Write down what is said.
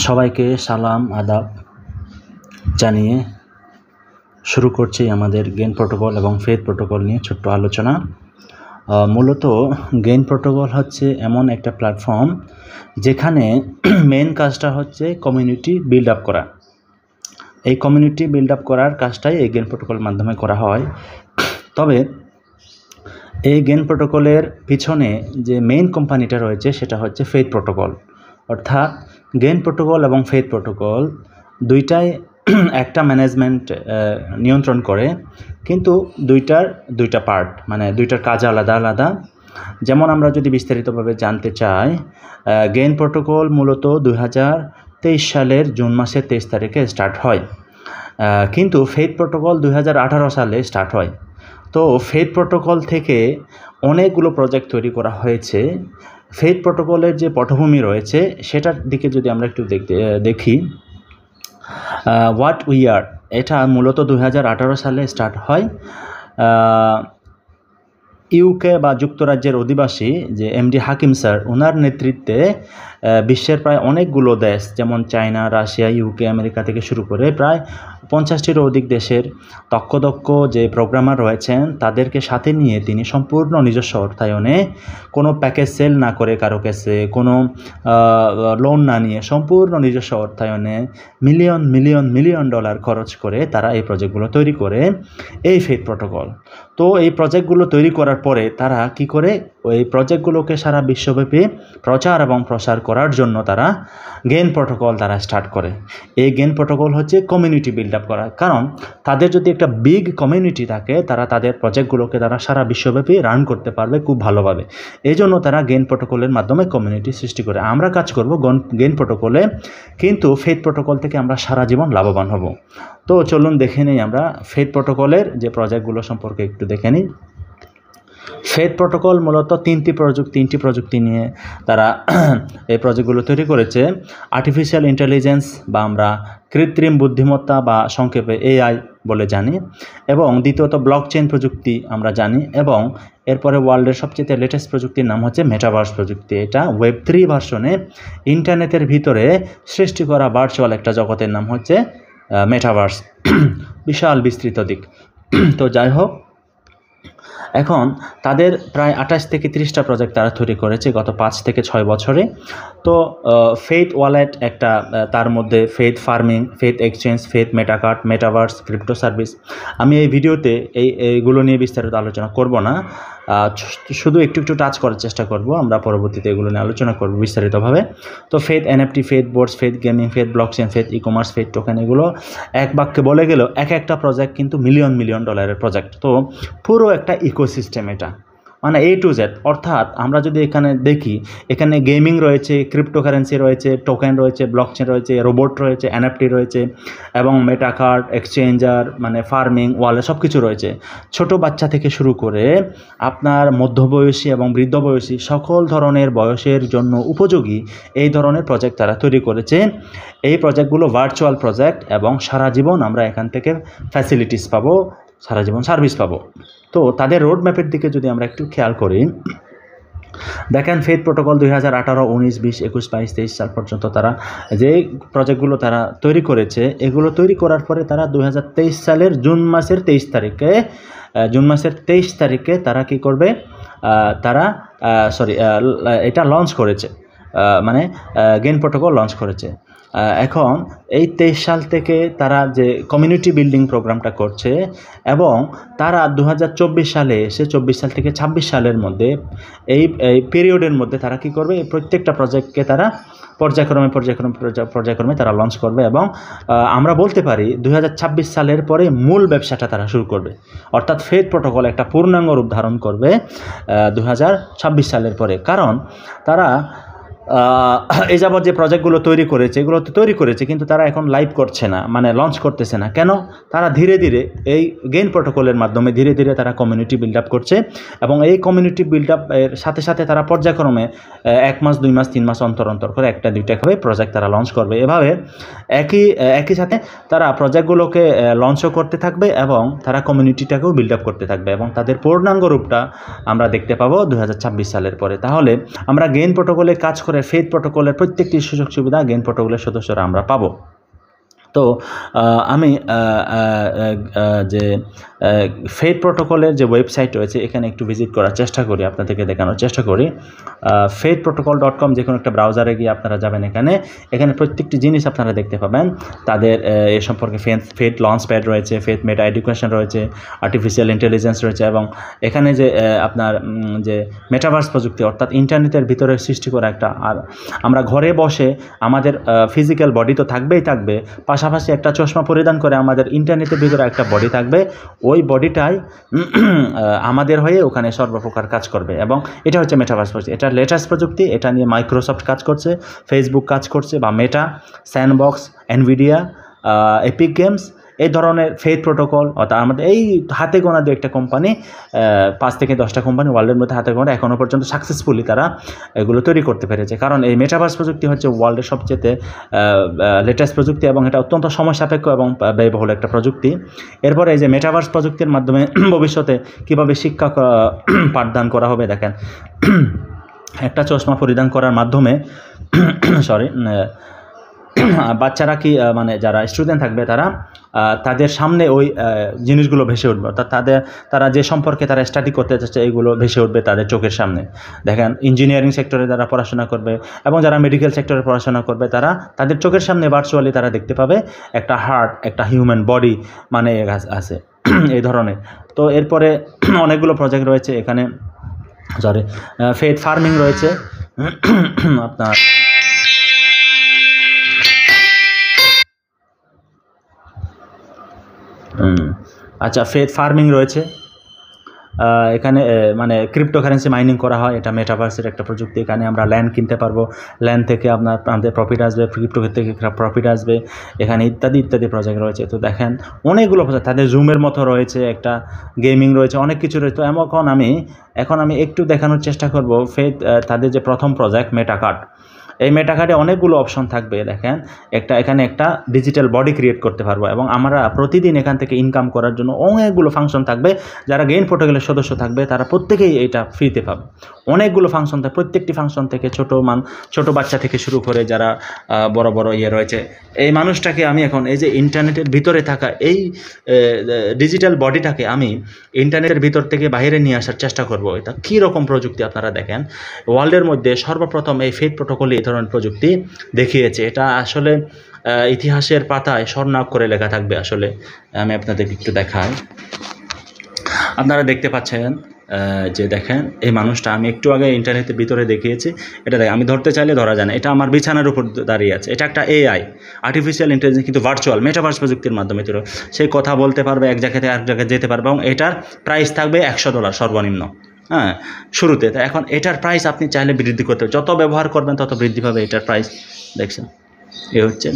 সবাইকে সালাম আদাব জানিয়ে শুরু করছি আমাদের গেইন প্রোটোকল এবং ফেথ প্রোটোকল নিয়ে ছোট্ট আলোচনা। মূলত গেইন প্রোটোকল হচ্ছে এমন একটা প্ল্যাটফর্ম যেখানে মেন কাজটা হচ্ছে কমিউনিটি বিল্ড আপ করা। এই কমিউনিটি বিল্ড আপ করার কাজটাই এই গেইন প্রোটোকলের মাধ্যমে করা হয়। তবে এই গেইন প্রোটোকলের পিছনে যে মেইন কোম্পানিটা রয়েছে সেটা হচ্ছে ফেথ প্রোটোকল। অর্থাৎ গেইন প্রোটোকল এবং ফেথ প্রোটোকল দুইটাই একটা ম্যানেজমেন্ট নিয়ন্ত্রণ করে, কিন্তু দুইটা পার্ট, মানে দুইটার কাজ আলাদা আলাদা। যেমন আমরা যদি বিস্তারিতভাবে জানতে চাই, গেইন প্রোটোকল মূলত 2023 সালের জুন মাসের 23 তারিখে স্টার্ট হয়, কিন্তু ফেথ প্রোটোকল 2018 সালে স্টার্ট হয়। তো ফেথ প্রোটোকল থেকে অনেকগুলো প্রজেক্ট তৈরি করা হয়েছে। ফেথ প্রোটোকলের যে পটভূমি রয়েছে সেটার দিকে যদি আমরা একটু দেখি, হোয়াট উই আর, এটা মূলত 2018 সালে স্টার্ট হয়। ইউকে বা যুক্তরাজ্যের অধিবাসী যে এমডি হাকিম স্যার, ওনার নেতৃত্বে বিশ্বের প্রায় অনেকগুলো দেশ, যেমন চায়না, রাশিয়া, ইউকে, আমেরিকা থেকে শুরু করে প্রায় 50টিরও অধিক দেশের দক্ষ যে প্রোগ্রামার রয়েছেন তাদেরকে সাথে নিয়ে তিনি সম্পূর্ণ নিজস্ব অর্থায়নে, কোনো প্যাকেজ সেল না করে কারো কাছে, কোনো লোন না নিয়ে সম্পূর্ণ নিজস্ব অর্থায়নে মিলিয়ন ডলার খরচ করে তারা এই প্রজেক্টগুলো তৈরি করে এই ফেথ প্রোটোকল। তো এই প্রজেক্টগুলো তৈরি করার পরে তারা কি করে, ওই প্রজেক্টগুলোকে সারা বিশ্বব্যাপী প্রচার এবং প্রসার করার জন্য তারা গেইন প্রোটোকল তারা স্টার্ট করে। এই গেইন প্রোটোকল হচ্ছে কমিউনিটি বিল্ড আপ করা। কারণ তাদের যদি একটা বিগ কমিউনিটি থাকে, তারা তাদের প্রজেক্টগুলোকে তারা সারা বিশ্বব্যাপী রান করতে পারবে খুব ভালোভাবে। এই জন্য তারা গেইন প্রোটোকলের মাধ্যমে কমিউনিটি সৃষ্টি করে। আমরা কাজ করব গেইন প্রোটোকলে, কিন্তু ফেথ প্রোটোকল থেকে আমরা সারা জীবন লাভবান হব। তো চলুন দেখে নিই আমরা ফেথ প্রোটোকলের যে প্রজেক্টগুলো সম্পর্কে একটু দেখে নিই। ফেথ প্রোটোকল মূলত তিনটি প্রযুক্তি নিয়ে তারা এই প্রজেক্টগুলো তৈরি করেছে। আর্টিফিশিয়াল ইন্টেলিজেন্স বা আমরা কৃত্রিম বুদ্ধিমত্তা বা সংক্ষেপে এআই বলে জানি, এবং দ্বিতীয়ত ব্লকচেইন প্রযুক্তি আমরা জানি, এবং এরপরে ওয়ার্ল্ডের সবচেয়ে লেটেস্ট প্রযুক্তির নাম হচ্ছে মেটাভার্স প্রযুক্তি। এটা ওয়েব3 ভার্সনে ইন্টারনেটের ভিতরে সৃষ্টি করা ভার্চুয়াল একটা জগতের নাম হচ্ছে মেটাভার্স। বিশাল বিস্তৃত দিক। তো যাই হোক, এখন তাদের প্রায় 28 থেকে 30টা প্রজেক্ট তারা তৈরি করেছে গত 5 থেকে 6 বছরে। তো ফেথ ওয়ালেট একটা, তার মধ্যে faith farming, faith exchange, faith metacard, metaverse, crypto service. আমি এই ভিডিওতে এইগুলো নিয়ে বিস্তারিত আলোচনা করব না, শুধু একটু টাচ করার চেষ্টা করব। আমরা পরবর্তীতে এগুলো নিয়ে আলোচনা করব বিস্তারিতভাবে। তো faith NFT, faith boards, faith gaming, faith blockchain, faith e commerce, faith token, এগুলো এক বাক্যে বলে গেলেও একটা প্রজেক্ট কিন্তু মিলিয়ন ডলারের প্রজেক্ট। তো পুরো একটা ইকোসিস্টেম এটা, মানে A to Z। অর্থাৎ আমরা যদি এখানে দেখি, এখানে গেমিং রয়েছে, ক্রিপ্টোকারেন্সি রয়েছে, টোকেন রয়েছে, ব্লকচেন রয়েছে, রোবট রয়েছে, এনএফটি রয়েছে, এবং মেটাকার্ড, এক্সচেঞ্জার, মানে ফার্মিং, ওয়ালেট, সব কিছু রয়েছে। ছোট বাচ্চা থেকে শুরু করে আপনার মধ্যবয়সী এবং বৃদ্ধ বয়সী সকল ধরনের বয়সের জন্য উপযোগী এই ধরনের প্রজেক্ট তারা তৈরি করেছে। এই প্রজেক্টগুলো ভার্চুয়াল প্রজেক্ট, এবং সারা জীবন আমরা এখান থেকে ফ্যাসিলিটিস পাবো, সারা জীবন সার্ভিস পাবো। তো তাদের রোড ম্যাপের দিকে যদি আমরা একটু খেয়াল করি, দেখেন ফেথ প্রোটোকল 2018, 19, 20, 21, 22, 23 সাল পর্যন্ত তারা যে প্রজেক্টগুলো তারা তৈরি করেছে, এগুলো তৈরি করার পরে তারা 2023 সালের জুন মাসের 23 তারিখে তারা কি করবে, তারা এটা লঞ্চ করেছে, মানে গেইন প্রোটোকল লঞ্চ করেছে। এখন এই 23 সাল থেকে তারা যে কমিউনিটি বিল্ডিং প্রোগ্রামটা করছে, এবং তারা 2024 সালে এসে 24 সাল থেকে 26 সালের মধ্যে এই পিরিয়ডের মধ্যে তারা কি করবে, এই প্রত্যেকটা প্রজেক্টকে তারা পর্যায়ক্রমে তারা লঞ্চ করবে, এবং আমরা বলতে পারি 2026 সালের পরে মূল ব্যবসাটা তারা শুরু করবে। অর্থাৎ ফেথ প্রোটোকল একটা পূর্ণাঙ্গ রূপ ধারণ করবে 2026 সালের পরে। কারণ তারা এই যাবৎ যে প্রজেক্টগুলো তৈরি করেছে, এগুলো তো তৈরি করেছে, কিন্তু তারা এখন লাইভ করছে না, মানে লঞ্চ করতেছে না। কেন? তারা ধীরে ধীরে এই গেইন প্রোটোকলের মাধ্যমে ধীরে ধীরে তারা কমিউনিটি বিল্ড আপ করছে, এবং এই কমিউনিটি বিল্ড আপ এর সাথে সাথে তারা পর্যায়ক্রমে 1 মাস, 2 মাস, 3 মাস অন্তর করে 1টা 2টা করে প্রজেক্ট তারা লঞ্চ করবে। এভাবে একই সাথে তারা প্রজেক্টগুলোকে লঞ্চও করতে থাকবে, এবং তারা কমিউনিটিটাকেও বিল্ড আপ করতে থাকবে, এবং তাদের পূর্ণাঙ্গ রূপটা আমরা দেখতে পাবো 2026 সালের পরে। তাহলে আমরা গেইন প্রোটোকলে কাজ করে বছরের ফেথ প্রোটোকলের প্রত্যেকটি সুযোগ সুবিধা গেইন প্রোটোকলের সদস্যরা আমরা পাবো। তো আমি যে ফেথ প্রোটোকলের যে ওয়েবসাইট রয়েছে এখানে একটু ভিজিট করার চেষ্টা করি, আপনাদেরকে দেখানোর চেষ্টা করি। faithprotocol.com যে কোনো একটা ব্রাউজারে গিয়ে আপনারা যাবেন, এখানে প্রত্যেকটি জিনিস আপনারা দেখতে পাবেন। তাদের এ সম্পর্কে ফেথ লঞ্চ প্যাড রয়েছে, ফেথ মেটা এডুকেশন রয়েছে, আর্টিফিশিয়াল ইন্টেলিজেন্স রয়েছে, এবং এখানে যে আপনার যে মেটাভার্স প্রযুক্তি অর্থাৎ ইন্টারনেটের ভিতরে সৃষ্টি করা একটা, আর আমরা ঘরে বসে আমাদের ফিজিক্যাল বডি তো থাকবেই থাকবে, পাশাপাশি একটা চশমা পরিধান করে আমাদের ইন্টারনেটের ভিতরে একটা বডি থাকবে, ওই বডিটাই আমাদের হয়ে ওখানে সর্বপ্রকার কাজ করবে। এবং এটা হচ্ছে মেটাভার্স প্রযুক্তি, এটা লেটেস্ট প্রযুক্তি, এটা নিয়ে মাইক্রোসফট কাজ করছে, ফেসবুক কাজ করছে, বা মেটা, স্যান্ডবক্স, এনভিডিয়া, এপিক গেমস, এই ধরনের ফেথ প্রোটোকল, অর্থাৎ আমাদের এই হাতে গোনা দু একটা কোম্পানি, 5 থেকে 10টা কোম্পানি ওয়ার্ল্ডের মধ্যে হাতে গোনা এখনও পর্যন্ত সাকসেসফুলি তারা এগুলো তৈরি করতে পেরেছে। কারণ এই মেটাভার্স প্রযুক্তি হচ্ছে ওয়ার্ল্ডের সবচেয়ে লেটেস্ট প্রযুক্তি, এবং এটা অত্যন্ত সময় সাপেক্ষ এবং ব্যয়বহুল একটা প্রযুক্তি। এরপরে এই যে মেটাভার্স প্রযুক্তির মাধ্যমে ভবিষ্যতে কীভাবে শিক্ষা পাঠদান করা হবে, দেখেন একটা চশমা পরিধান করার মাধ্যমে বাচ্চারা কি মানে যারা স্টুডেন্ট থাকবে তাদের সামনে ওই জিনিসগুলো ভেসে উঠবে, অর্থাৎ তারা যে সম্পর্কে তারা স্টাডি করতে চাচ্ছে এইগুলো ভেসে উঠবে তাদের চোখের সামনে। দেখেন ইঞ্জিনিয়ারিং সেক্টরে যারা পড়াশোনা করবে এবং যারা মেডিকেল সেক্টরে পড়াশোনা করবে তাদের চোখের সামনে ভার্চুয়ালি তারা দেখতে পাবে একটা হার্ট, একটা হিউম্যান বডি মানে আছে এই ধরনের। তো এরপরে অনেকগুলো প্রজেক্ট রয়েছে এখানে, ফেথ ফার্মিং রয়েছে আপনার, আচ্ছা ফেথ ফার্মিং রয়েছে, এখানে মানে ক্রিপ্টোকারেন্সি মাইনিং করা হয়, এটা মেটাভার্সের একটা প্রযুক্তি। এখানে আমরা ল্যান্ড কিনতে পারবো, ল্যান্ড থেকে আমাদের প্রফিট আসবে, ক্রিপ্টো থেকে প্রফিট আসবে, এখানে ইত্যাদি ইত্যাদি প্রজেক্ট রয়েছে। তো দেখেন অনেকগুলো প্রজেক্ট, তাদের জুমের মতো রয়েছে, একটা গেমিং রয়েছে, অনেক কিছু রয়েছে। তো এখন আমি একটু দেখানোর চেষ্টা করব ফেথ তাদের যে প্রথম প্রজেক্ট মেটাকার্ড, এই মেটাকার্ডে অনেকগুলো অপশন থাকবে। দেখেন এখানে একটা ডিজিটাল বডি ক্রিয়েট করতে পারবো, এবং আমরা প্রতিদিন এখান থেকে ইনকাম করার জন্য অনেকগুলো ফাংশন থাকবে। যারা গেইন প্রোটোকলের সদস্য থাকবে তারা প্রত্যেকেই এটা ফ্রিতে পাবে। অনেকগুলো ফাংশন থাকে, প্রত্যেকটি ফাংশন থেকে ছোট বাচ্চা থেকে শুরু করে যারা বড় বড় রয়েছে, এই মানুষটাকে আমি এখন এই যে ইন্টারনেটের ভিতরে থাকা এই ডিজিটাল বডিটাকে আমি ইন্টারনেটের ভিতর থেকে বাইরে নিয়ে আসার চেষ্টা করব। এটা কী রকম প্রযুক্তি আপনারা দেখেন, ওয়ার্ল্ডের মধ্যে সর্বপ্রথম এই ফেথ প্রোটোকলে এই ধরনের প্রযুক্তি দেখিয়েছে। এটা আসলে ইতিহাসের পাতায় স্বর্ণাক্ষরে লেখা থাকবে। আসলে আমি আপনাদেরকে একটু দেখাই, আপনারা দেখতে পাচ্ছেন যে দেখেন এই মানুষটা আমি একটু আগে ইন্টারনেটের ভিতরে দেখিয়েছি, এটা দেখেন আমি ধরতে চাইলে ধরা যায় না, এটা আমার বিছানার উপর দাঁড়িয়ে আছে। এটা একটা এআই, আর্টিফিশিয়াল ইন্টেলিজেন্স, কিন্তু ভার্চুয়াল মেটাভার্স প্রযুক্তির মাধ্যমে তৈরি। সেই কথা বলতে পারবে, এক জায়গা থেকে আরেক জায়গায় যেতে পারবে, এবং এটার প্রাইস থাকবে $100 সর্বনিম্ন, হ্যাঁ শুরুতে। তো এখন এটার প্রাইস আপনি চাইলে বৃদ্ধি করতে, যত ব্যবহার করবেন তত বৃদ্ধি পাবে এটার প্রাইস। দেখছেন এ হচ্ছে